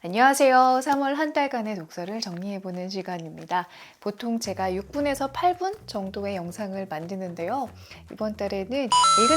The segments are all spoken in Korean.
안녕하세요. 3월 한 달간의 독서를 정리해보는 시간입니다. 보통 제가 6분에서 8분 정도의 영상을 만드는데요. 이번 달에는 읽은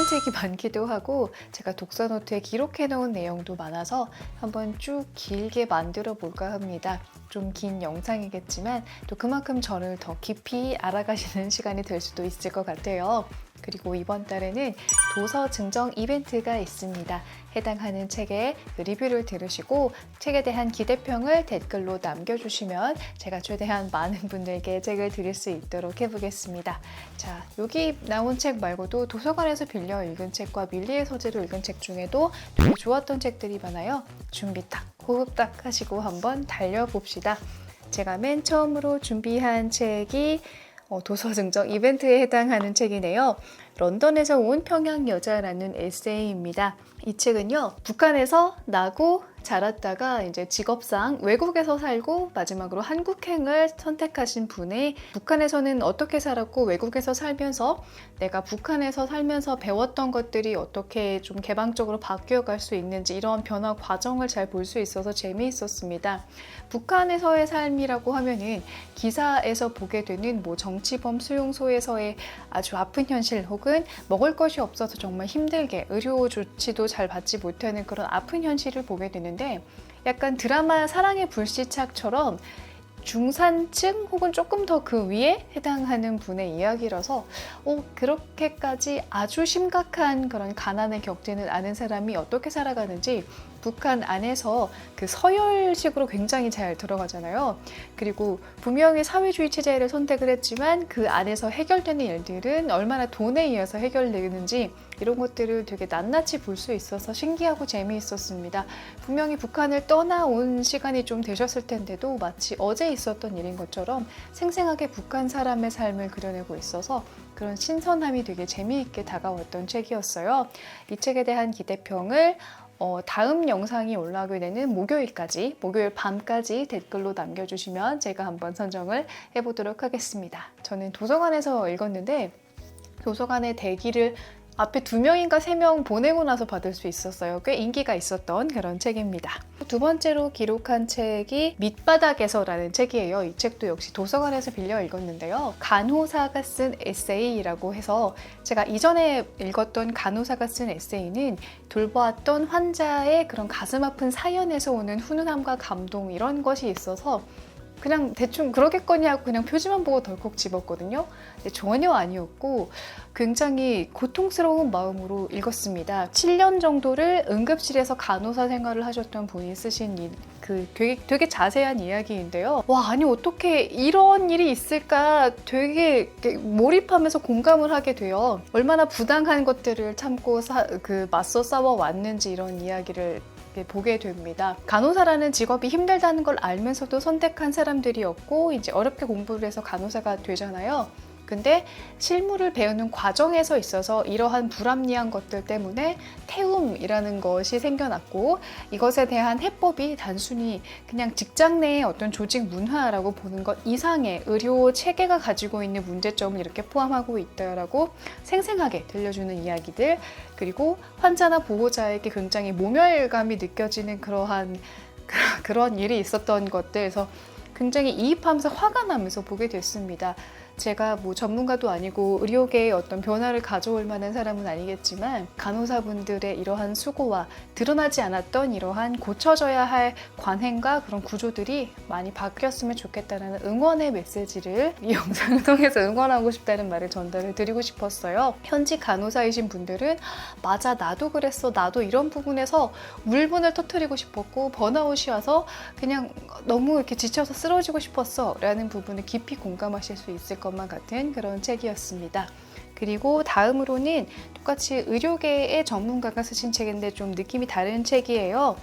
책이 많기도 하고 제가 독서 노트에 기록해놓은 내용도 많아서 한번 쭉 길게 만들어 볼까 합니다. 좀 긴 영상이겠지만 또 그만큼 저를 더 깊이 알아가시는 시간이 될 수도 있을 것 같아요. 그리고 이번 달에는 도서 증정 이벤트가 있습니다. 해당하는 책의 리뷰를 들으시고 책에 대한 기대평을 댓글로 남겨주시면 제가 최대한 많은 분들께 책을 드릴 수 있도록 해보겠습니다. 자, 여기 나온 책 말고도 도서관에서 빌려 읽은 책과 밀리의 서재로 읽은 책 중에도 되게 좋았던 책들이 많아요. 준비 딱, 호흡 딱 하시고 한번 달려봅시다. 제가 맨 처음으로 준비한 책이 도서 증정 이벤트에 해당하는 책이네요. 런던에서 온 평양 여자라는 에세이입니다. 이 책은요, 북한에서 나고 자랐다가 이제 직업상 외국에서 살고 마지막으로 한국행을 선택하신 분의 북한에서는 어떻게 살았고 외국에서 살면서 내가 북한에서 살면서 배웠던 것들이 어떻게 좀 개방적으로 바뀌어갈 수 있는지 이런 변화 과정을 잘 볼 수 있어서 재미있었습니다. 북한에서의 삶이라고 하면은 기사에서 보게 되는 뭐 정치범 수용소에서의 아주 아픈 현실 혹은 먹을 것이 없어서 정말 힘들게 의료 조치도 잘 받지 못하는 그런 아픈 현실을 보게 되는데 약간 드라마 사랑의 불시착처럼 중산층 혹은 조금 더 그 위에 해당하는 분의 이야기라서 그렇게까지 아주 심각한 그런 가난을 겪지는 않은 사람이 어떻게 살아가는지 북한 안에서 그 서열식으로 굉장히 잘 들어가잖아요. 그리고 분명히 사회주의 체제를 선택을 했지만 그 안에서 해결되는 일들은 얼마나 돈에 의해서 해결되는지 이런 것들을 되게 낱낱이 볼 수 있어서 신기하고 재미있었습니다. 분명히 북한을 떠나온 시간이 좀 되셨을 텐데도 마치 어제 있었던 일인 것처럼 생생하게 북한 사람의 삶을 그려내고 있어서 그런 신선함이 되게 재미있게 다가왔던 책이었어요. 이 책에 대한 기대평을 다음 영상이 올라오게 되는 목요일 밤까지 댓글로 남겨주시면 제가 한번 선정을 해보도록 하겠습니다. 저는 도서관에서 읽었는데 도서관의 대기를 앞에 2명인가 3명 보내고 나서 받을 수 있었어요. 꽤 인기가 있었던 그런 책입니다. 두 번째로 기록한 책이 밑바닥에서라는 책이에요. 이 책도 역시 도서관에서 빌려 읽었는데요. 간호사가 쓴 에세이라고 해서 제가 이전에 읽었던 간호사가 쓴 에세이는 돌보았던 환자의 그런 가슴 아픈 사연에서 오는 훈훈함과 감동 이런 것이 있어서 그냥 대충 그러겠거니 하고 그냥 표지만 보고 덜컥 집었거든요. 근데 전혀 아니었고 굉장히 고통스러운 마음으로 읽었습니다. 7년 정도를 응급실에서 간호사 생활을 하셨던 분이 쓰신 되게 자세한 이야기인데요. 와, 아니 어떻게 이런 일이 있을까 되게 몰입하면서 공감을 하게 돼요. 얼마나 부당한 것들을 참고 맞서 싸워 왔는지 이런 이야기를 보게 됩니다. 간호사라는 직업이 힘들다는 걸 알면서도 선택한 사람들이었고 이제 어렵게 공부를 해서 간호사가 되잖아요. 근데 실무를 배우는 과정에서 있어서 이러한 불합리한 것들 때문에 태움이라는 것이 생겨났고 이것에 대한 해법이 단순히 그냥 직장 내의 어떤 조직 문화라고 보는 것 이상의 의료 체계가 가지고 있는 문제점을 이렇게 포함하고 있다라고 생생하게 들려주는 이야기들, 그리고 환자나 보호자에게 굉장히 모멸감이 느껴지는 그런 일이 있었던 것들에서 굉장히 이입하면서 화가 나면서 보게 됐습니다. 제가 뭐 전문가도 아니고 의료계에 어떤 변화를 가져올 만한 사람은 아니겠지만 간호사분들의 이러한 수고와 드러나지 않았던 이러한 고쳐져야 할 관행과 그런 구조들이 많이 바뀌었으면 좋겠다는 응원의 메시지를 이 영상을 통해서 응원하고 싶다는 말을 전달을 드리고 싶었어요. 현직 간호사이신 분들은 맞아, 나도 그랬어, 나도 이런 부분에서 울분을 터뜨리고 싶었고 번아웃이 와서 그냥 너무 이렇게 지쳐서 쓰러지고 싶었어 라는 부분을 깊이 공감하실 수 있을 것만 같은 그런 책이었습니다. 그리고 다음으로는 똑같이 의료계의 전문가가 쓰신 책인데 좀 느낌이 다른 책이에요.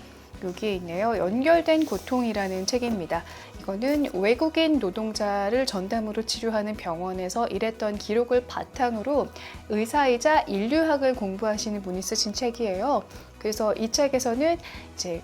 여기에 있네요. 연결된 고통이라는 책입니다. 이거는 외국인 노동자를 전담으로 치료하는 병원에서 일했던 기록을 바탕으로 의사이자 인류학을 공부하시는 분이 쓰신 책이에요. 그래서 이 책에서는 이제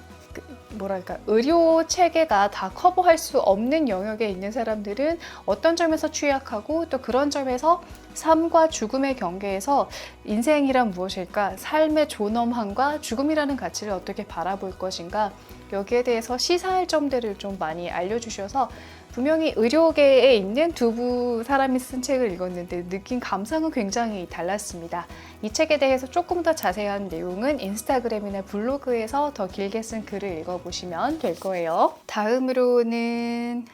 의료 체계가 다 커버할 수 없는 영역에 있는 사람들은 어떤 점에서 취약하고 또 그런 점에서 삶과 죽음의 경계에서 인생이란 무엇일까? 삶의 존엄함과 죽음이라는 가치를 어떻게 바라볼 것인가? 여기에 대해서 시사할 점들을 좀 많이 알려주셔서 분명히 의료계에 있는 두부 사람이 쓴 책을 읽었는데 느낀 감상은 굉장히 달랐습니다. 이 책에 대해서 조금 더 자세한 내용은 인스타그램이나 블로그에서 더 길게 쓴 글을 읽어보시면 될 거예요. 다음으로는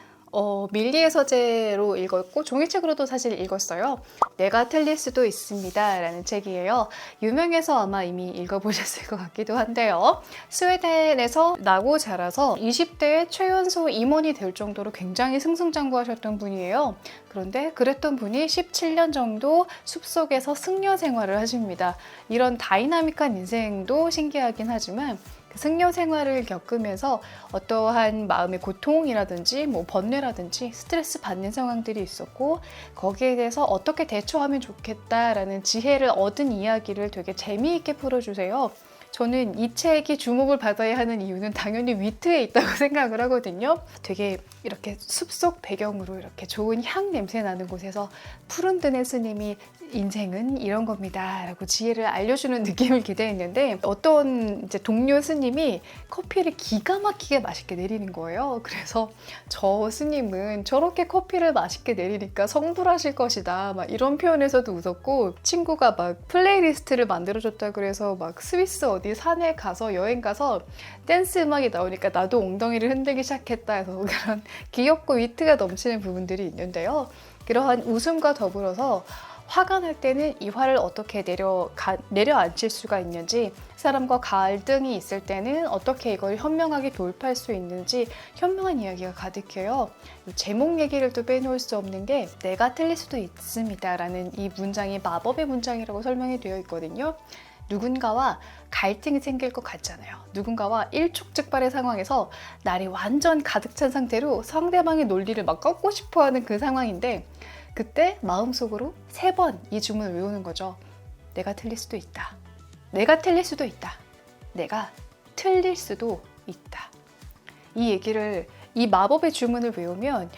밀리의 서재로 읽었고 종이책으로도 사실 읽었어요. 내가 틀릴 수도 있습니다 라는 책이에요. 유명해서 아마 이미 읽어보셨을 것 같기도 한데요. 스웨덴에서 나고 자라서 20대에 최연소 임원이 될 정도로 굉장히 승승장구하셨던 분이에요. 그런데 그랬던 분이 17년 정도 숲속에서 승려 생활을 하십니다. 이런 다이나믹한 인생도 신기하긴 하지만 그 승려 생활을 겪으면서 어떠한 마음의 고통이라든지 번뇌라든지 스트레스 받는 상황들이 있었고 거기에 대해서 어떻게 대처하면 좋겠다라는 지혜를 얻은 이야기를 되게 재미있게 풀어주세요. 저는 이 책이 주목을 받아야 하는 이유는 당연히 위트에 있다고 생각을 하거든요. 되게 이렇게 숲속 배경으로 이렇게 좋은 향 냄새 나는 곳에서 푸른드네 스님이 인생은 이런 겁니다 라고 지혜를 알려주는 느낌을 기대했는데 어떤 이제 동료 스님이 커피를 기가 막히게 맛있게 내리는 거예요. 그래서 저 스님은 저렇게 커피를 맛있게 내리니까 성불하실 것이다 막 이런 표현에서도 웃었고 친구가 막 플레이리스트를 만들어줬다 그래서 막 스위스 어디 산에 가서 여행 가서 댄스 음악이 나오니까 나도 엉덩이를 흔들기 시작했다 해서 그런 귀엽고 위트가 넘치는 부분들이 있는데요. 그러한 웃음과 더불어서 화가 날 때는 이 화를 어떻게 내려앉힐 수가 있는지, 사람과 갈등이 있을 때는 어떻게 이걸 현명하게 돌파할 수 있는지 현명한 이야기가 가득해요. 제목 얘기를 또 빼놓을 수 없는 게 내가 틀릴 수도 있습니다 라는 이 문장이 마법의 문장이라고 설명이 되어 있거든요. 누군가와 갈등이 생길 것 같잖아요. 누군가와 일촉즉발의 상황에서 날이 완전 가득 찬 상태로 상대방의 논리를 막 꺾고 싶어하는 그 상황인데 그때 마음속으로 3번 이 주문을 외우는 거죠. 내가 틀릴 수도 있다. 내가 틀릴 수도 있다. 내가 틀릴 수도 있다. 이 얘기를, 이 마법의 주문을 외우면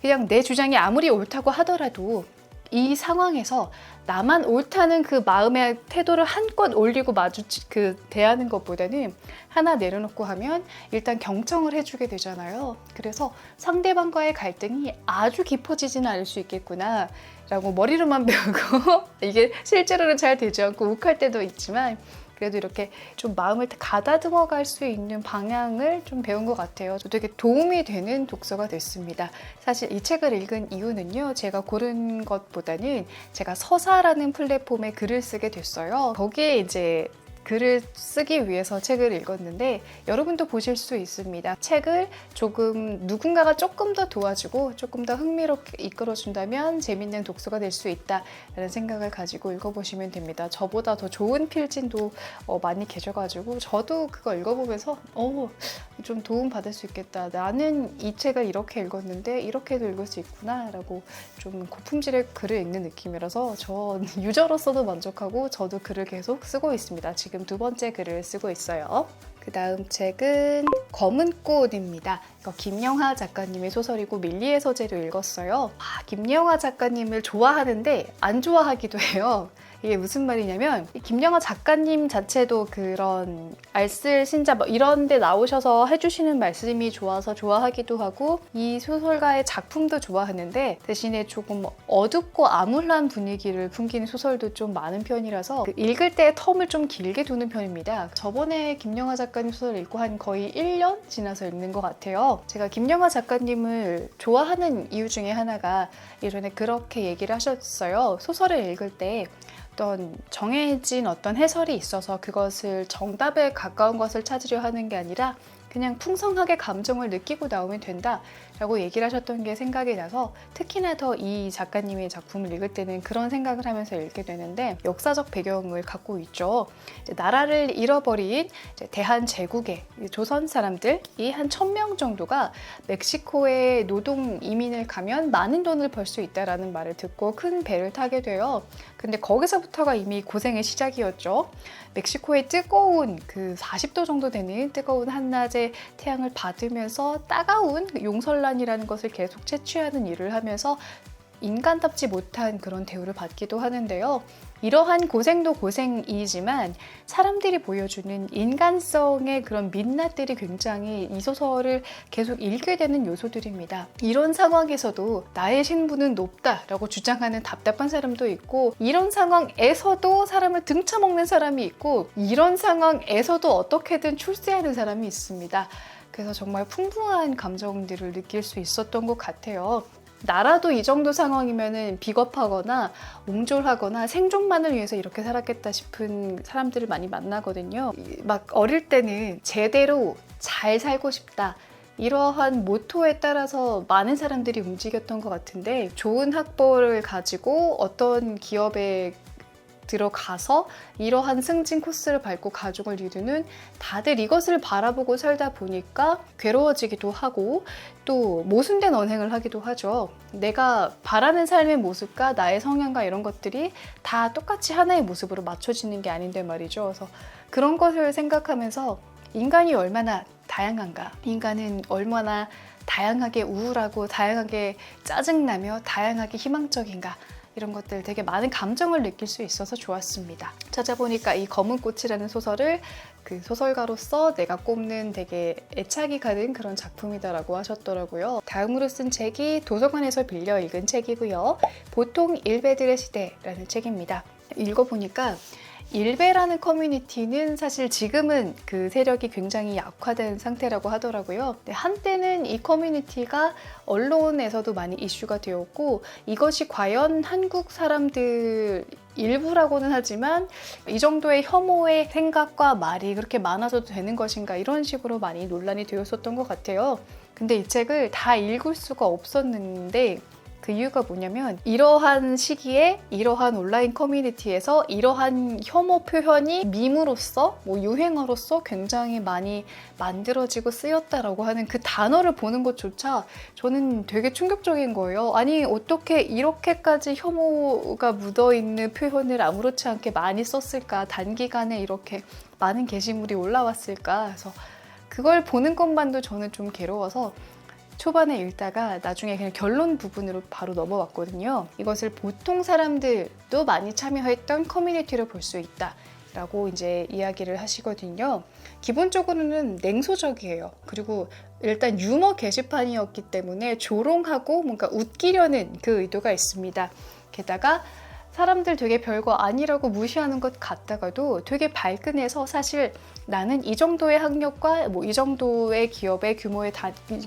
그냥 내 주장이 아무리 옳다고 하더라도 이 상황에서 나만 옳다는 그 마음의 태도를 한껏 올리고 대하는 것보다는 하나 내려놓고 하면 일단 경청을 해주게 되잖아요. 그래서 상대방과의 갈등이 아주 깊어지지는 않을 수 있겠구나 라고 머리로만 배우고 이게 실제로는 잘 되지 않고 욱할 때도 있지만 그래도 이렇게 좀 마음을 가다듬어 갈 수 있는 방향을 좀 배운 것 같아요. 되게 도움이 되는 독서가 됐습니다. 사실 이 책을 읽은 이유는요. 제가 고른 것보다는 제가 서사라는 플랫폼에 글을 쓰게 됐어요. 거기에 이제 글을 쓰기 위해서 책을 읽었는데 여러분도 보실 수 있습니다. 책을 조금 누군가가 조금 더 도와주고 조금 더 흥미롭게 이끌어준다면 재밌는 독서가 될 수 있다라는 생각을 가지고 읽어보시면 됩니다. 저보다 더 좋은 필진도 많이 계셔가지고 저도 그거 읽어보면서 좀 도움받을 수 있겠다. 나는 이 책을 이렇게 읽었는데 이렇게도 읽을 수 있구나 라고 좀 고품질의 글을 읽는 느낌이라서 전 유저로서도 만족하고 저도 글을 계속 쓰고 있습니다. 지금 2번째 글을 쓰고 있어요. 그 다음 책은 검은 꽃입니다. 이거 김영하 작가님의 소설이고 밀리의 서재를 읽었어요. 김영하 작가님을 좋아하는데 안 좋아하기도 해요. 이게 무슨 말이냐면 김영하 작가님 자체도 그런 알쓸신잡 이런 데 나오셔서 해주시는 말씀이 좋아서 좋아하기도 하고 이 소설가의 작품도 좋아하는데 대신에 조금 어둡고 암울한 분위기를 풍기는 소설도 좀 많은 편이라서 읽을 때 텀을 좀 길게 두는 편입니다. 저번에 김영하 작가님 소설 읽고 한 거의 1년 지나서 읽는 것 같아요. 제가 김영하 작가님을 좋아하는 이유 중에 하나가 예전에 그렇게 얘기를 하셨어요. 소설을 읽을 때 어떤 정해진 어떤 해설이 있어서 그것을 정답에 가까운 것을 찾으려 하는 게 아니라 그냥 풍성하게 감정을 느끼고 나오면 된다라고 얘기를 하셨던 게 생각이 나서 특히나 더 이 작가님의 작품을 읽을 때는 그런 생각을 하면서 읽게 되는데 역사적 배경을 갖고 있죠. 나라를 잃어버린 대한제국의 조선 사람들이 한 1000명 정도가 멕시코에 노동 이민을 가면 많은 돈을 벌 수 있다라는 말을 듣고 큰 배를 타게 돼요. 근데 거기서부터가 이미 고생의 시작이었죠. 멕시코의 뜨거운 40도 정도 되는 뜨거운 한낮의 태양을 받으면서 따가운 용설란이라는 것을 계속 채취하는 일을 하면서 인간답지 못한 그런 대우를 받기도 하는데요. 이러한 고생도 고생이지만 사람들이 보여주는 인간성의 그런 민낯들이 굉장히 이 소설을 계속 읽게 되는 요소들입니다. 이런 상황에서도 나의 신분은 높다라고 주장하는 답답한 사람도 있고, 이런 상황에서도 사람을 등쳐먹는 사람이 있고, 이런 상황에서도 어떻게든 출세하는 사람이 있습니다. 그래서 정말 풍부한 감정들을 느낄 수 있었던 것 같아요. 나라도 이 정도 상황이면은 비겁하거나 옹졸하거나 생존만을 위해서 이렇게 살았겠다 싶은 사람들을 많이 만나거든요. 막 어릴 때는 제대로 잘 살고 싶다, 이러한 모토에 따라서 많은 사람들이 움직였던 것 같은데, 좋은 학벌을 가지고 어떤 기업에 들어가서 이러한 승진 코스를 밟고 가족을 이루는, 다들 이것을 바라보고 살다 보니까 괴로워지기도 하고 또 모순된 언행을 하기도 하죠. 내가 바라는 삶의 모습과 나의 성향과 이런 것들이 다 똑같이 하나의 모습으로 맞춰지는 게 아닌데 말이죠. 그래서 그런 것을 생각하면서 인간이 얼마나 다양한가, 인간은 얼마나 다양하게 우울하고 다양하게 짜증나며 다양하게 희망적인가, 이런 것들 되게 많은 감정을 느낄 수 있어서 좋았습니다. 찾아보니까 이 검은 꽃이라는 소설을 그 소설가로서 내가 꼽는 되게 애착이 가는 그런 작품이다라고 하셨더라고요. 다음으로 쓴 책이 도서관에서 빌려 읽은 책이고요. 보통 일베들의 시대라는 책입니다. 읽어보니까 일베라는 커뮤니티는 사실 지금은 그 세력이 굉장히 약화된 상태라고 하더라고요. 한때는 이 커뮤니티가 언론에서도 많이 이슈가 되었고, 이것이 과연 한국 사람들 일부라고는 하지만 이 정도의 혐오의 생각과 말이 그렇게 많아져도 되는 것인가, 이런 식으로 많이 논란이 되었었던 것 같아요. 근데 이 책을 다 읽을 수가 없었는데 그 이유가 뭐냐면, 이러한 시기에 이러한 온라인 커뮤니티에서 이러한 혐오 표현이 밈으로서 유행어로서 굉장히 많이 만들어지고 쓰였다라고 하는 그 단어를 보는 것조차 저는 되게 충격적인 거예요. 아니 어떻게 이렇게까지 혐오가 묻어있는 표현을 아무렇지 않게 많이 썼을까, 단기간에 이렇게 많은 게시물이 올라왔을까. 그래서 그걸 보는 것만도 저는 좀 괴로워서 초반에 읽다가 나중에 그냥 결론 부분으로 바로 넘어왔거든요. 이것을 보통 사람들도 많이 참여했던 커뮤니티로 볼 수 있다 라고 이제 이야기를 하시거든요. 기본적으로는 냉소적이에요. 그리고 일단 유머 게시판이었기 때문에 조롱하고 뭔가 웃기려는 그 의도가 있습니다. 게다가 사람들 되게 별거 아니라고 무시하는 것 같다가도 되게 발끈해서, 사실 나는 이 정도의 학력과 이 정도의 기업의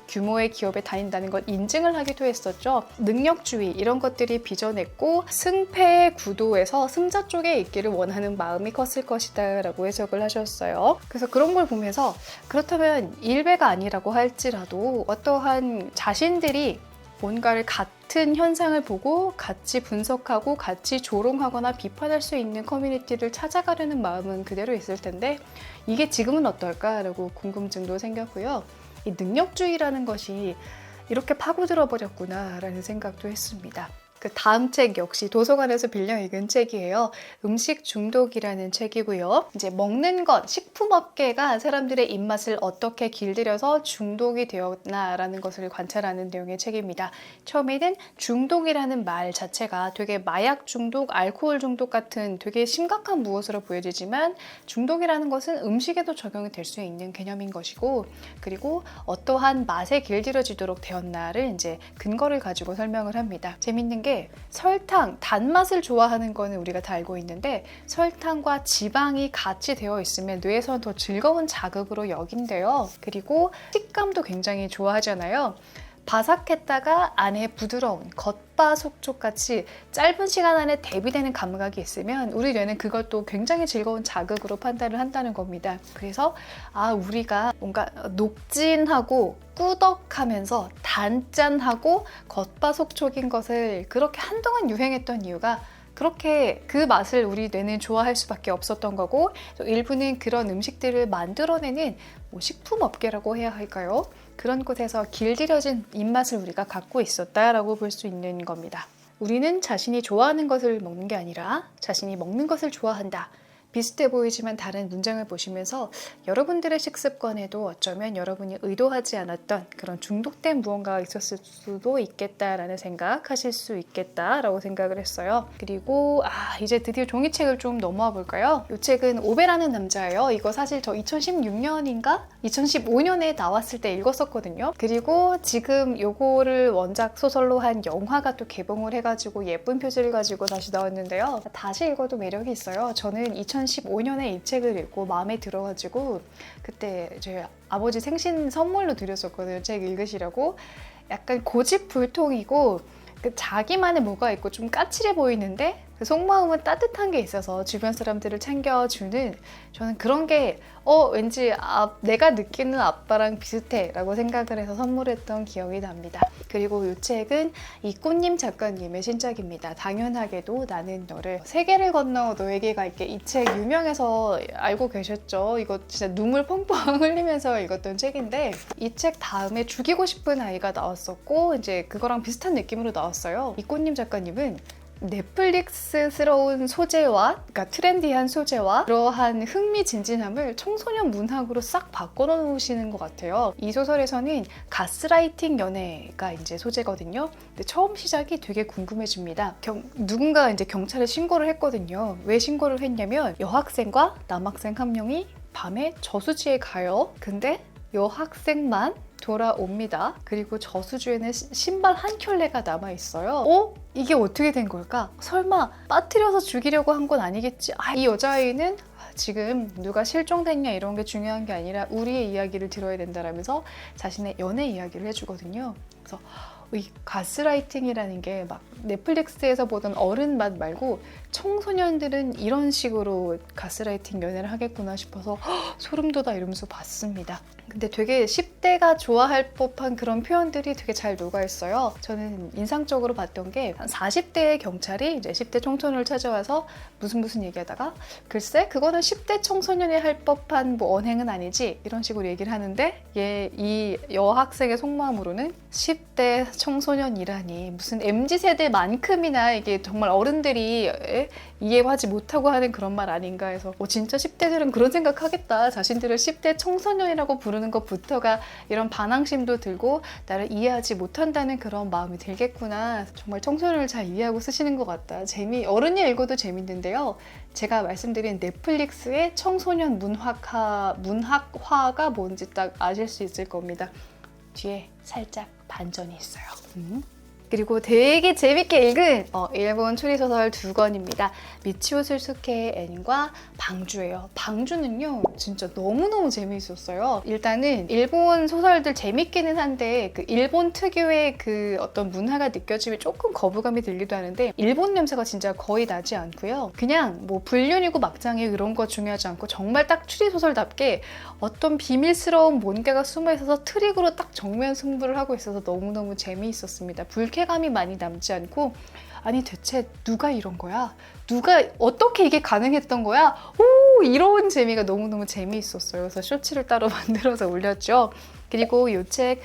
규모의 기업에 다닌다는 걸 인증을 하기도 했었죠. 능력주의 이런 것들이 빚어냈고, 승패의 구도에서 승자 쪽에 있기를 원하는 마음이 컸을 것이다 라고 해석을 하셨어요. 그래서 그런 걸 보면서, 그렇다면 일베가 아니라고 할지라도 어떠한 자신들이 뭔가를 같은 현상을 보고 같이 분석하고 같이 조롱하거나 비판할 수 있는 커뮤니티를 찾아가려는 마음은 그대로 있을 텐데, 이게 지금은 어떨까라고 궁금증도 생겼고요. 이 능력주의라는 것이 이렇게 파고들어 버렸구나 라는 생각도 했습니다. 그 다음 책 역시 도서관에서 빌려 읽은 책이에요. 음식 중독이라는 책이고요. 이제 먹는 것, 식품업계가 사람들의 입맛을 어떻게 길들여서 중독이 되었나라는 것을 관찰하는 내용의 책입니다. 처음에는 중독이라는 말 자체가 되게 마약 중독, 알코올 중독 같은 되게 심각한 무엇으로 보여지지만, 중독이라는 것은 음식에도 적용이 될 수 있는 개념인 것이고, 그리고 어떠한 맛에 길들여지도록 되었나를 이제 근거를 가지고 설명을 합니다. 재밌는 게, 설탕, 단맛을 좋아하는 거는 우리가 다 알고 있는데, 설탕과 지방이 같이 되어 있으면 뇌에서는 더 즐거운 자극으로 여긴대요. 그리고 식감도 굉장히 좋아하잖아요. 바삭했다가 안에 부드러운 겉바속촉같이 짧은 시간 안에 대비되는 감각이 있으면 우리 뇌는 그것도 굉장히 즐거운 자극으로 판단을 한다는 겁니다. 그래서 우리가 뭔가 녹진하고 꾸덕하면서 단짠하고 겉바속촉인 것을 그렇게 한동안 유행했던 이유가, 그렇게 그 맛을 우리 뇌는 좋아할 수밖에 없었던 거고, 일부는 그런 음식들을 만들어내는 식품업계라고 해야 할까요? 그런 곳에서 길들여진 입맛을 우리가 갖고 있었다라고 볼 수 있는 겁니다. 우리는 자신이 좋아하는 것을 먹는 게 아니라 자신이 먹는 것을 좋아한다. 비슷해 보이지만 다른 문장을 보시면서 여러분들의 식습관에도 어쩌면 여러분이 의도하지 않았던 그런 중독된 무언가가 있었을 수도 있겠다라는 생각하실 수 있겠다라고 생각을 했어요. 그리고 이제 드디어 종이책을 좀 넘어와 볼까요? 이 책은 오베라는 남자예요. 이거 사실 저 2016년인가? 2015년에 나왔을 때 읽었었거든요. 그리고 지금 요거를 원작 소설로 한 영화가 또 개봉을 해가지고 예쁜 표지를 가지고 다시 나왔는데요. 다시 읽어도 매력이 있어요. 저는 2015년에 이 책을 읽고 마음에 들어가지고 그때 제 아버지 생신 선물로 드렸었거든요. 책 읽으시라고. 약간 고집불통이고 자기만의 뭐가 있고 좀 까칠해 보이는데 그 속마음은 따뜻한 게 있어서 주변 사람들을 챙겨주는, 저는 그런 게 왠지 내가 느끼는 아빠랑 비슷해 라고 생각을 해서 선물했던 기억이 납니다. 그리고 이 책은 이꽃님 작가님의 신작입니다. 당연하게도 나는 너를, 세계를 건너 너에게 갈게. 이 책 유명해서 알고 계셨죠? 이거 진짜 눈물 펑펑 흘리면서 읽었던 책인데, 이 책 다음에 죽이고 싶은 아이가 나왔었고 이제 그거랑 비슷한 느낌으로 나왔어요. 이꽃님 작가님은 넷플릭스스러운 소재와, 그러니까 트렌디한 소재와 그러한 흥미진진함을 청소년 문학으로 싹 바꿔놓으시는 것 같아요. 이 소설에서는 가스라이팅 연애가 이제 소재거든요. 근데 처음 시작이 되게 궁금해집니다. 누군가 이제 경찰에 신고를 했거든요. 왜 신고를 했냐면 여학생과 남학생 한 명이 밤에 저수지에 가요. 근데 여학생만 돌아옵니다. 그리고 저수지에는 신발 한 켤레가 남아있어요. 이게 어떻게 된 걸까? 설마 빠뜨려서 죽이려고 한 건 아니겠지? 이 여자아이는 지금 누가 실종됐냐 이런 게 중요한 게 아니라 우리의 이야기를 들어야 된다라면서 자신의 연애 이야기를 해주거든요. 그래서 이 가스라이팅이라는 게 막 넷플릭스에서 보던 어른 맛 말고 청소년들은 이런 식으로 가스라이팅 연애를 하겠구나 싶어서 소름 돋아 이러면서 봤습니다. 근데 되게 10대가 좋아할 법한 그런 표현들이 되게 잘 녹아있어요. 저는 인상적으로 봤던 게 한 40대의 경찰이 이제 10대 청소년을 찾아와서 무슨 얘기하다가 글쎄 그거는 10대 청소년이 할 법한 뭐 언행은 아니지 이런 식으로 얘기를 하는데 이 여학생의 속마음으로는 10대 청소년이라니 무슨 MZ세대만큼이나 이게 정말 어른들이 이해하지 못하고 하는 그런 말 아닌가 해서 진짜 10대들은 그런 생각하겠다. 자신들을 10대 청소년이라고 부르는 것부터가 이런 반항심도 들고 나를 이해하지 못한다는 그런 마음이 들겠구나. 정말 청소년을 잘 이해하고 쓰시는 것 같다. 어른이 읽어도 재밌는데요. 제가 말씀드린 넷플릭스의 청소년 문학화가 뭔지 딱 아실 수 있을 겁니다. 뒤에 살짝 반전이 있어요. 그리고 되게 재밌게 읽은 일본 추리소설 2권입니다. 미치오 스즈케의 앤과 방주예요. 방주는요 진짜 너무너무 재미있었어요. 일단은 일본 소설들 재밌기는 한데 그 일본 특유의 그 어떤 문화가 느껴지면 조금 거부감이 들기도 하는데 일본 냄새가 진짜 거의 나지 않고요. 그냥 뭐 불륜이고 막장이 그런 거 중요하지 않고 정말 딱 추리소설답게 어떤 비밀스러운 뭔가가 숨어있어서 트릭으로 딱 정면 승부를 하고 있어서 너무너무 재미있었습니다. 불쾌감이 많이 남지 않고 아니 대체 누가 이런 거야? 누가 어떻게 이게 가능했던 거야? 이런 재미가 너무너무 재미있었어요. 그래서 쇼츠를 따로 만들어서 올렸죠. 그리고 이 책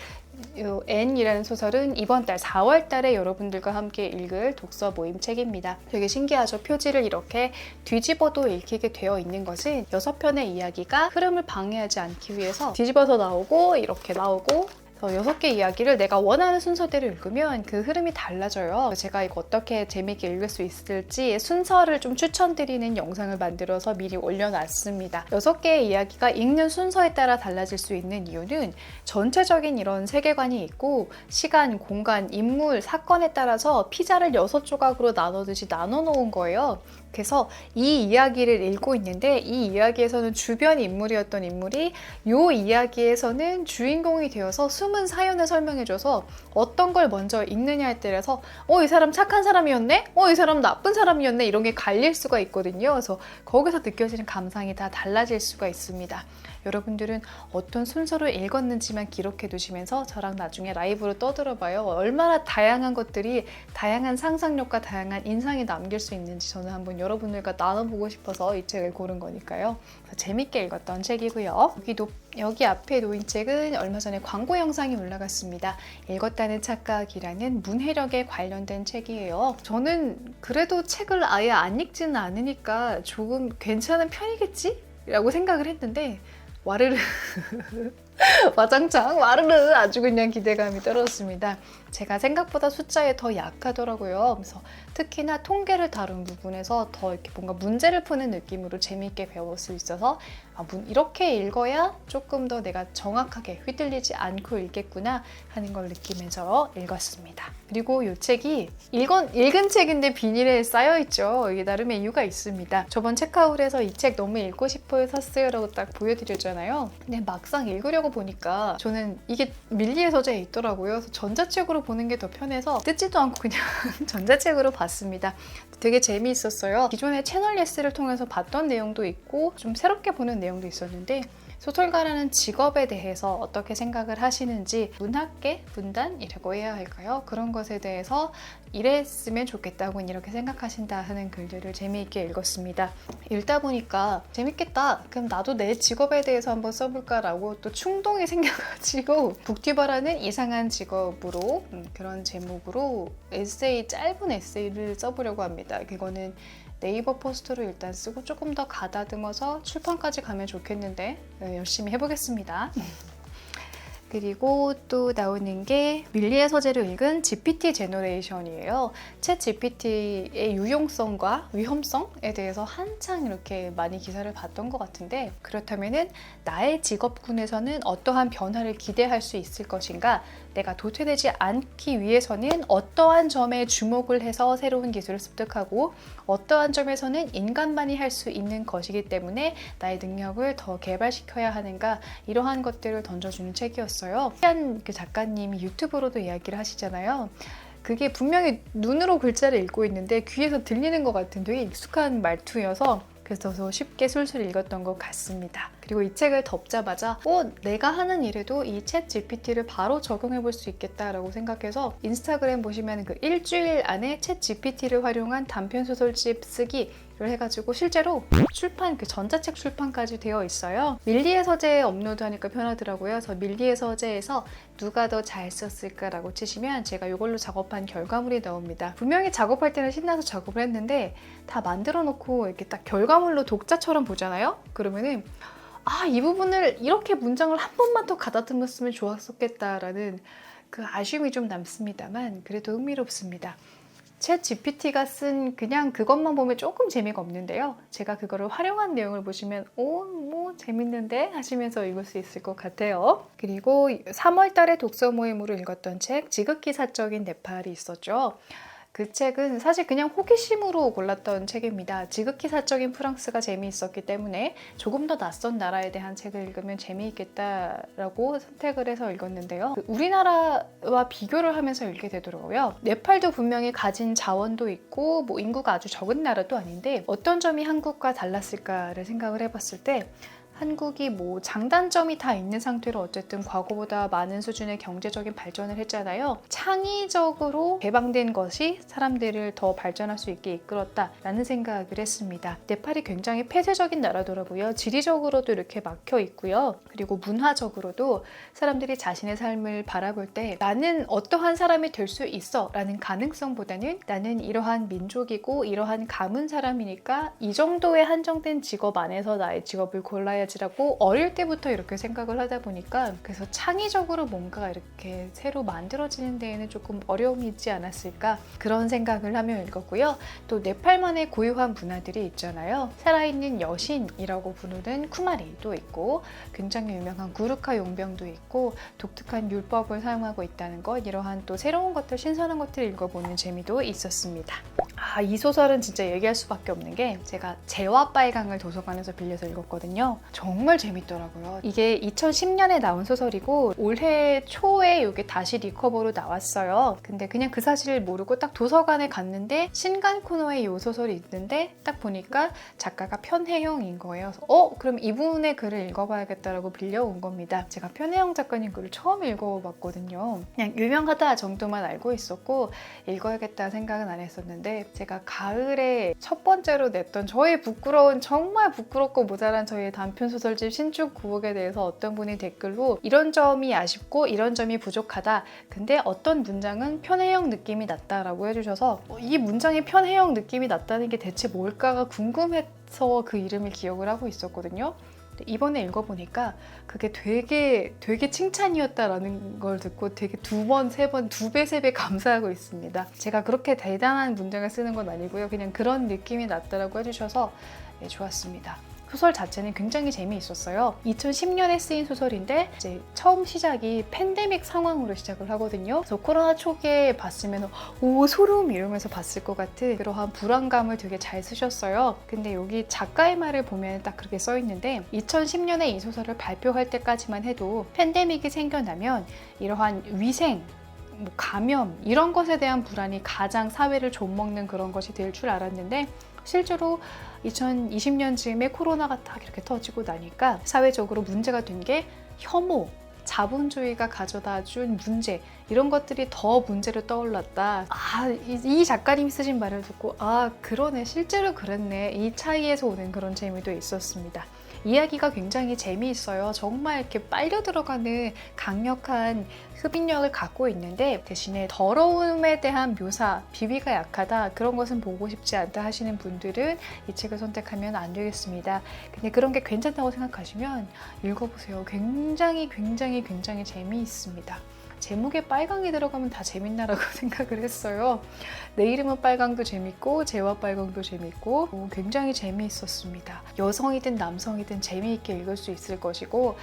앤이라는 소설은 이번 달 4월 달에 여러분들과 함께 읽을 독서 모임 책입니다. 되게 신기하죠? 표지를 이렇게 뒤집어도 읽히게 되어 있는 것은 6편의 이야기가 흐름을 방해하지 않기 위해서 뒤집어서 나오고 이렇게 나오고 6개 이야기를 내가 원하는 순서대로 읽으면 그 흐름이 달라져요. 제가 이거 어떻게 재밌게 읽을 수 있을지 순서를 좀 추천드리는 영상을 만들어서 미리 올려놨습니다. 6개의 이야기가 읽는 순서에 따라 달라질 수 있는 이유는 전체적인 이런 세계관이 있고 시간, 공간, 인물, 사건에 따라서 피자를 6조각으로 나누듯이 나눠 놓은 거예요. 그래서 이 이야기를 읽고 있는데 이 이야기에서는 주변 인물이었던 인물이 이 이야기에서는 주인공이 되어서 숨은 사연을 설명해줘서 어떤 걸 먼저 읽느냐에 따라서 이 사람 착한 사람이었네? 이 사람 나쁜 사람이었네? 이런 게 갈릴 수가 있거든요. 그래서 거기서 느껴지는 감상이 다 달라질 수가 있습니다. 여러분들은 어떤 순서로 읽었는지만 기록해 두시면서 저랑 나중에 라이브로 떠들어봐요. 얼마나 다양한 것들이 다양한 상상력과 다양한 인상이 남길 수 있는지 저는 한번 여러분들과 나눠보고 싶어서 이 책을 고른 거니까요. 재밌게 읽었던 책이고요. 여기 앞에 놓인 책은 얼마 전에 광고 영상이 올라갔습니다. 읽었다는 착각이라는 문해력에 관련된 책이에요. 저는 그래도 책을 아예 안 읽지는 않으니까 조금 괜찮은 편이겠지? 라고 생각을 했는데 와르르 와장창 와르르 아주 그냥 기대감이 떨어졌습니다. 제가 생각보다 숫자에 더 약하더라고요. 그래서 특히나 통계를 다룬 부분에서 더 이렇게 뭔가 문제를 푸는 느낌으로 재미있게 배울 수 있어서 이렇게 읽어야 조금 더 내가 정확하게 휘둘리지 않고 읽겠구나 하는 걸 느끼면서 읽었습니다. 그리고 이 책이 읽은 책인데 비닐에 쌓여있죠. 이게 나름의 이유가 있습니다. 저번 책하울에서 이 책 너무 읽고 싶어요 샀어요 라고 딱 보여드렸잖아요. 근데 막상 읽으려고 보니까 저는 이게 밀리의 서재에 있더라고요. 그래서 전자책으로 보는 게 더 편해서 뜯지도 않고 그냥 전자책으로 봤습니다. 되게 재미있었어요. 기존의 채널 예스를 통해서 봤던 내용도 있고 좀 새롭게 보는 내용도 있었는데 소설가라는 직업에 대해서 어떻게 생각을 하시는지 문학계 분단이라고 해야 할까요? 그런 것에 대해서 이랬으면 좋겠다고 이렇게 생각하신다 하는 글들을 재미있게 읽었습니다. 읽다 보니까 재밌겠다. 그럼 나도 내 직업에 대해서 한번 써볼까라고 또 충동이 생겨가지고 북튜버라는 이상한 직업으로 그런 제목으로 짧은 에세이를 써보려고 합니다. 그거는 네이버 포스트로 일단 쓰고 조금 더 가다듬어서 출판까지 가면 좋겠는데 열심히 해보겠습니다. 그리고 또 나오는 게 밀리의 서재를 읽은 GPT 제너레이션이에요. 챗 GPT의 유용성과 위험성에 대해서 한창 이렇게 많이 기사를 봤던 것 같은데 그렇다면은 나의 직업군에서는 어떠한 변화를 기대할 수 있을 것인가? 내가 도태되지 않기 위해서는 어떠한 점에 주목을 해서 새로운 기술을 습득하고 어떠한 점에서는 인간만이 할 수 있는 것이기 때문에 나의 능력을 더 개발시켜야 하는가 이러한 것들을 던져주는 책이었어요. 한 그 작가님이 유튜브로도 이야기를 하시잖아요. 그게 분명히 눈으로 글자를 읽고 있는데 귀에서 들리는 것 같은 되게 익숙한 말투여서 그래서 더 쉽게 술술 읽었던 것 같습니다. 그리고 이 책을 덮자마자 내가 하는 일에도 이 챗 GPT를 바로 적용해 볼 수 있겠다라고 생각해서 인스타그램 보시면 그 일주일 안에 챗 GPT를 활용한 단편 소설집 쓰기를 해가지고 실제로 그 전자책 출판까지 되어 있어요. 밀리의 서재에 업로드하니까 편하더라고요. 그래서 밀리의 서재에서 누가 더 잘 썼을까라고 치시면 제가 이걸로 작업한 결과물이 나옵니다. 분명히 작업할 때는 신나서 작업을 했는데 다 만들어 놓고 이렇게 딱 결과물로 독자처럼 보잖아요. 그러면은 이 부분을 이렇게 문장을 한 번만 더 가다듬었으면 좋았었겠다라는 그 아쉬움이 좀 남습니다만 그래도 흥미롭습니다. 챗 GPT가 쓴 그냥 그것만 보면 조금 재미가 없는데요. 제가 그거를 활용한 내용을 보시면 뭐 재밌는데 하시면서 읽을 수 있을 것 같아요. 그리고 3월 달에 독서 모임으로 읽었던 책 지극히 사적인 네팔이 있었죠. 그 책은 사실 그냥 호기심으로 골랐던 책입니다. 지극히 사적인 프랑스가 재미있었기 때문에 조금 더 낯선 나라에 대한 책을 읽으면 재미있겠다라고 선택을 해서 읽었는데요. 우리나라와 비교를 하면서 읽게 되더라고요. 네팔도 분명히 가진 자원도 있고 인구가 아주 적은 나라도 아닌데 어떤 점이 한국과 달랐을까를 생각을 해봤을 때 한국이 장단점이 다 있는 상태로 어쨌든 과거보다 많은 수준의 경제적인 발전을 했잖아요. 창의적으로 개방된 것이 사람들을 더 발전할 수 있게 이끌었다라는 생각을 했습니다. 네팔이 굉장히 폐쇄적인 나라더라고요. 지리적으로도 이렇게 막혀 있고요. 그리고 문화적으로도 사람들이 자신의 삶을 바라볼 때 나는 어떠한 사람이 될 수 있어 라는 가능성보다는 나는 이러한 민족이고 이러한 가문 사람이니까 이 정도의 한정된 직업 안에서 나의 직업을 골라야 라고 어릴 때부터 이렇게 생각을 하다 보니까 그래서 창의적으로 뭔가 이렇게 새로 만들어지는 데에는 조금 어려움이 있지 않았을까 그런 생각을 하며 읽었고요. 또 네팔만의 고유한 문화들이 있잖아요. 살아있는 여신이라고 부르는 쿠마리도 있고 굉장히 유명한 구르카 용병도 있고 독특한 율법을 사용하고 있다는 것 이러한 또 새로운 것들 신선한 것들을 읽어보는 재미도 있었습니다. 이 소설은 진짜 얘기할 수밖에 없는 게 제가 재화 빨강을 도서관에서 빌려서 읽었거든요. 정말 재밌더라고요. 이게 2010년에 나온 소설이고 올해 초에 이게 다시 리커버로 나왔어요. 근데 그냥 그 사실을 모르고 딱 도서관에 갔는데 신간 코너에 이 소설이 있는데 딱 보니까 작가가 편혜영인 거예요. 그래서 그럼 이분의 글을 읽어봐야겠다라고 빌려온 겁니다. 제가 편혜영 작가님 글을 처음 읽어봤거든요. 그냥 유명하다 정도만 알고 있었고 읽어야겠다 생각은 안 했었는데 제가 가을에 첫 번째로 냈던 저의 부끄러운, 정말 부끄럽고 모자란 저의 단편소설집 신축 구옥에 대해서 어떤 분이 댓글로 이런 점이 아쉽고 이런 점이 부족하다. 근데 어떤 문장은 편해형 느낌이 났다라고 해주셔서 이 문장에 편해형 느낌이 났다는 게 대체 뭘까가 궁금해서 그 이름을 기억을 하고 있었거든요. 이번에 읽어보니까 그게 되게 칭찬이었다라는 걸 듣고 되게 두 번, 세 번, 두 배, 세 배 감사하고 있습니다. 제가 그렇게 대단한 문장을 쓰는 건 아니고요. 그냥 그런 느낌이 났다라고 해주셔서 네, 좋았습니다. 소설 자체는 굉장히 재미있었어요. 2010년에 쓰인 소설인데 이제 처음 시작이 팬데믹 상황으로 시작을 하거든요. 그래서 코로나 초기에 봤으면 오 소름 이러면서 봤을 것 같은 그러한 불안감을 되게 잘 쓰셨어요. 근데 여기 작가의 말을 보면 딱 그렇게 써 있는데 2010년에 이 소설을 발표할 때까지만 해도 팬데믹이 생겨나면 이러한 위생 감염 이런 것에 대한 불안이 가장 사회를 좀먹는 그런 것이 될 줄 알았는데 실제로 2020년쯤에 코로나가 딱 이렇게 터지고 나니까 사회적으로 문제가 된 게 혐오, 자본주의가 가져다 준 문제 이런 것들이 더 문제로 떠올랐다. 이 작가님이 쓰신 말을 듣고 그러네, 실제로 그랬네. 이 차이에서 오는 그런 재미도 있었습니다. 이야기가 굉장히 재미있어요. 정말 이렇게 빨려 들어가는 강력한 흡입력을 갖고 있는데 대신에 더러움에 대한 묘사, 비위가 약하다, 그런 것은 보고 싶지 않다 하시는 분들은 이 책을 선택하면 안 되겠습니다. 근데 그런 게 괜찮다고 생각하시면 읽어보세요. 굉장히 재미있습니다. 제목에 빨강이 들어가면 다 재밌나라고 생각을 했어요. 내 이름은 빨강도 재밌고 재와 빨강도 재밌고 굉장히 재미있었습니다. 여성이든 남성이든 재미있게 읽을 수 있을 것이고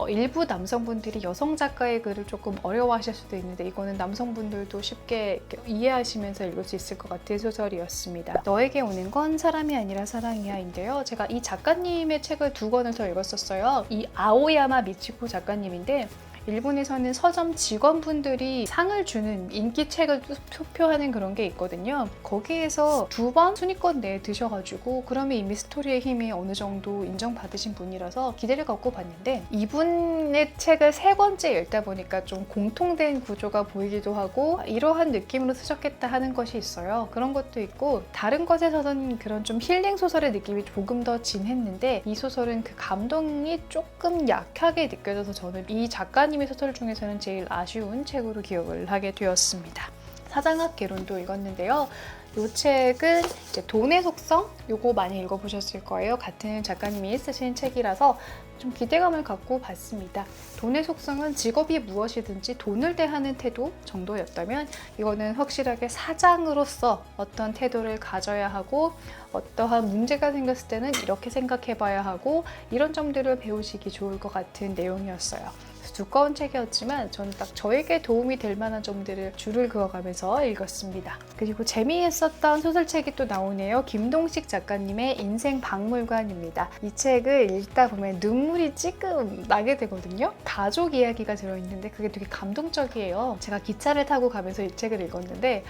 일부 남성분들이 여성 작가의 글을 조금 어려워하실 수도 있는데 이거는 남성분들도 쉽게 이해하시면서 읽을 수 있을 것 같은 소설이었습니다. 너에게 오는 건 사람이 아니라 사랑이야인데요. 제가 이 작가님의 책을 2권을 더 읽었었어요. 이 아오야마 미치코 작가님인데 일본에서는 서점 직원분들이 상을 주는 인기책을 투표하는 그런 게 있거든요. 거기에서 2번 순위권 내에 드셔가지고 그러면 이미 스토리의 힘이 어느 정도 인정받으신 분이라서 기대를 갖고 봤는데 이분의 책을 3번째 읽다 보니까 좀 공통된 구조가 보이기도 하고 이러한 느낌으로 쓰셨겠다 하는 것이 있어요. 그런 것도 있고 다른 것에서는 그런 좀 힐링 소설의 느낌이 조금 더 진했는데 이 소설은 그 감동이 조금 약하게 느껴져서 저는 이 작가님 소설 중에서는 제일 아쉬운 책으로 기억을 하게 되었습니다. 사장학 개론도 읽었는데요. 이 책은 이제 돈의 속성? 요거 많이 읽어보셨을 거예요. 같은 작가님이 쓰신 책이라서 좀 기대감을 갖고 봤습니다. 돈의 속성은 직업이 무엇이든지 돈을 대하는 태도 정도였다면 이거는 확실하게 사장으로서 어떤 태도를 가져야 하고 어떠한 문제가 생겼을 때는 이렇게 생각해 봐야 하고 이런 점들을 배우시기 좋을 것 같은 내용이었어요. 두꺼운 책이었지만 저는 딱 저에게 도움이 될 만한 점들을 줄을 그어가면서 읽었습니다. 그리고 재미있었던 소설책이 또 나오네요. 김동식 작가님의 인생박물관입니다. 이 책을 읽다 보면 눈물이 찔끔 나게 되거든요. 가족 이야기가 들어있는데 그게 되게 감동적이에요. 제가 기차를 타고 가면서 이 책을 읽었는데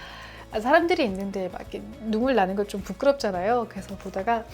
사람들이 있는데 막 이렇게 눈물 나는 거 좀 부끄럽잖아요. 그래서 보다가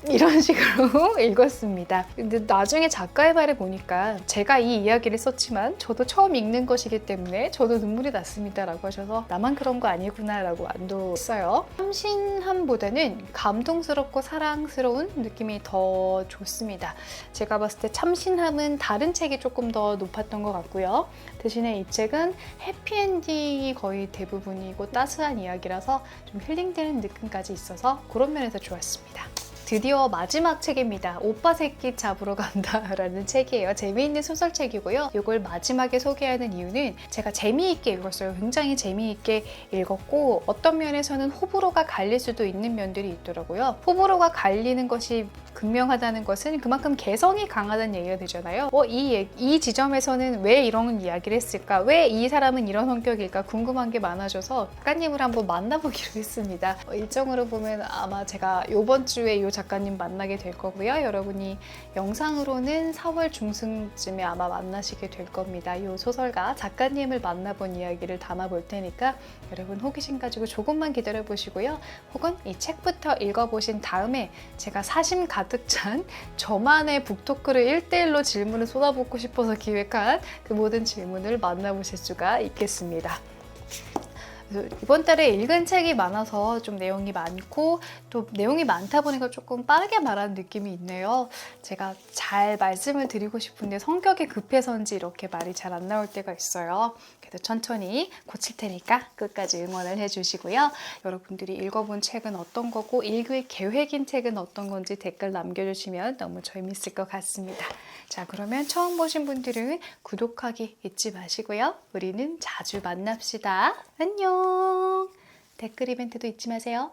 이런 식으로 읽었습니다. 근데 나중에 작가의 말을 보니까 제가 이 이야기를 썼지만 저도 처음 읽는 것이기 때문에 저도 눈물이 났습니다 라고 하셔서 나만 그런 거 아니구나 라고 안도했어요. 참신함보다는 감동스럽고 사랑스러운 느낌이 더 좋습니다. 제가 봤을 때 참신함은 다른 책이 조금 더 높았던 것 같고요. 대신에 이 책은 해피엔딩이 거의 대부분이고 따스한 이야기라서 좀 힐링되는 느낌까지 있어서 그런 면에서 좋았습니다. 드디어 마지막 책입니다. 오빠 새끼 잡으러 간다라는 책이에요. 재미있는 소설책이고요. 이걸 마지막에 소개하는 이유는 제가 재미있게 읽었어요. 굉장히 재미있게 읽었고 어떤 면에서는 호불호가 갈릴 수도 있는 면들이 있더라고요. 호불호가 갈리는 것이 극명하다는 것은 그만큼 개성이 강하다는 얘기가 되잖아요. 이 지점에서는 왜 이런 이야기를 했을까? 왜 이 사람은 이런 성격일까? 궁금한 게 많아져서 작가님을 한번 만나보기로 했습니다. 일정으로 보면 아마 제가 이번 주에 이 작가님 만나게 될 거고요. 여러분이 영상으로는 4월 중순쯤에 아마 만나시게 될 겁니다. 이 소설가 작가님을 만나본 이야기를 담아볼 테니까 여러분 호기심 가지고 조금만 기다려 보시고요. 혹은 이 책부터 읽어보신 다음에 제가 사심 가득 찬 저만의 북토크를 1대1로 질문을 쏟아붓고 싶어서 기획한 그 모든 질문을 만나보실 수가 있겠습니다. 그래서 이번 달에 읽은 책이 많아서 좀 내용이 많고 또 내용이 많다 보니까 조금 빠르게 말하는 느낌이 있네요. 제가 잘 말씀을 드리고 싶은데 성격이 급해서인지 이렇게 말이 잘 안 나올 때가 있어요. 그래도 천천히 고칠 테니까 끝까지 응원을 해주시고요. 여러분들이 읽어본 책은 어떤 거고 읽을 계획인 책은 어떤 건지 댓글 남겨주시면 너무 재밌을 것 같습니다. 자, 그러면 처음 보신 분들은 구독하기 잊지 마시고요. 우리는 자주 만납시다. 안녕. 댓글 이벤트도 잊지 마세요.